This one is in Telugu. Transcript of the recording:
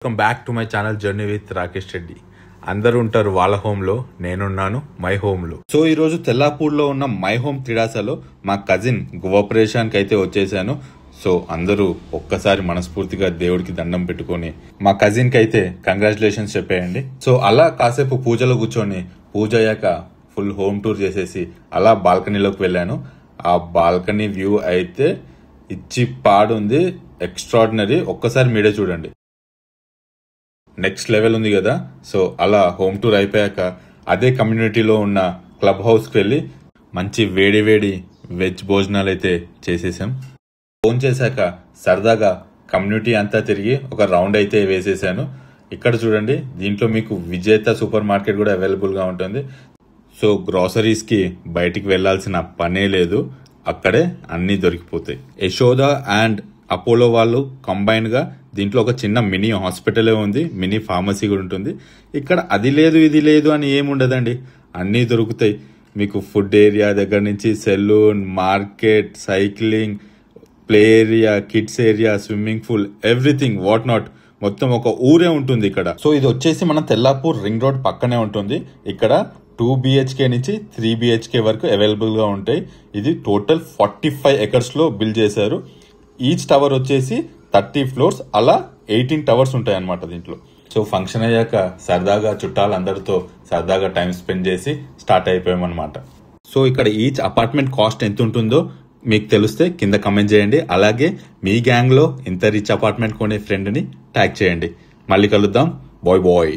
Welcome back to my channel journey with Rakesh Reddy. అందరూ ఉంటారు వాళ్ళ హోమ్లో, నేనున్నాను మై హోమ్లో. సో ఈరోజు తెల్లాపూర్లో ఉన్న మై హోమ్ తిడాసలో మా కజిన్ గృహప్రవేశానికి అయితే వచ్చేసాను. సో అందరూ ఒక్కసారి మనస్ఫూర్తిగా దేవుడికి దండం పెట్టుకొని మా కజిన్ కి అయితే కంగ్రాచులేషన్స్ చెప్పేయండి. సో అలా కాసేపు పూజలో కూర్చొని పూజ అయ్యాక ఫుల్ హోమ్ టూర్ చేసేసి అలా బాల్కనీలోకి వెళ్ళాను. ఆ బాల్కనీ వ్యూ అయితే ఇచ్చి పాడుంది, ఎక్స్ట్రాడినరీ. ఒక్కసారి మీరే చూడండి, నెక్స్ట్ లెవెల్ ఉంది కదా. సో అలా హోమ్ టూర్ అయిపోయాక అదే కమ్యూనిటీలో ఉన్న క్లబ్ హౌస్కి వెళ్ళి మంచి వేడి వేడి వెజ్ భోజనాలు అయితే చేసేసాం. ఫోన్ చేశాక సరదాగా కమ్యూనిటీ అంతా తిరిగి ఒక రౌండ్ అయితే వేసేసాను. ఇక్కడ చూడండి, దీంట్లో మీకు విజేత సూపర్ మార్కెట్ కూడా అవైలబుల్గా ఉంటుంది. సో గ్రాసరీస్కి బయటికి వెళ్లాల్సిన పనే లేదు, అక్కడే అన్నీ దొరికిపోతాయి. యశోద అండ్ అపోలో వాళ్ళు కంబైన్డ్గా దీంట్లో ఒక చిన్న మినీ హాస్పిటలే ఉంది, మినీ ఫార్మసీ కూడా ఉంటుంది. ఇక్కడ అది లేదు ఇది లేదు అని ఏముండదండి, అన్నీ దొరుకుతాయి మీకు. ఫుడ్ ఏరియా దగ్గర నుంచి salon, market, cycling, play area, kids area, swimming pool, everything what not, మొత్తం ఒక ఊరే ఉంటుంది ఇక్కడ. సో ఇది వచ్చేసి మన తెల్లాపూర్ రింగ్ రోడ్ పక్కనే ఉంటుంది. ఇక్కడ 2 BHK నుంచి 3 BHK వరకు అవైలబుల్ గా ఉంటాయి. ఇది టోటల్ 45 acres లో బిల్డ్ చేశారు. ఈచ్ టవర్ వచ్చేసి 30 floors, అలా 18 towers ఉంటాయి అన్నమాట దీంట్లో. సో ఫంక్షన్ అయ్యాక సరదాగా చుట్టాలందరితో సరదాగా టైం స్పెండ్ చేసి స్టార్ట్ అయిపోయామన్నమాట. సో ఇక్కడ ఈచ్ అపార్ట్మెంట్ కాస్ట్ ఎంత ఉంటుందో మీకు తెలిస్తే కింద కమెంట్ చేయండి. అలాగే మీ గ్యాంగ్ లో ఇంత రిచ్ అపార్ట్మెంట్ కొనే ఫ్రెండ్ ని ట్యాగ్ చేయండి. మళ్ళీ కలుద్దాం. Bye bye.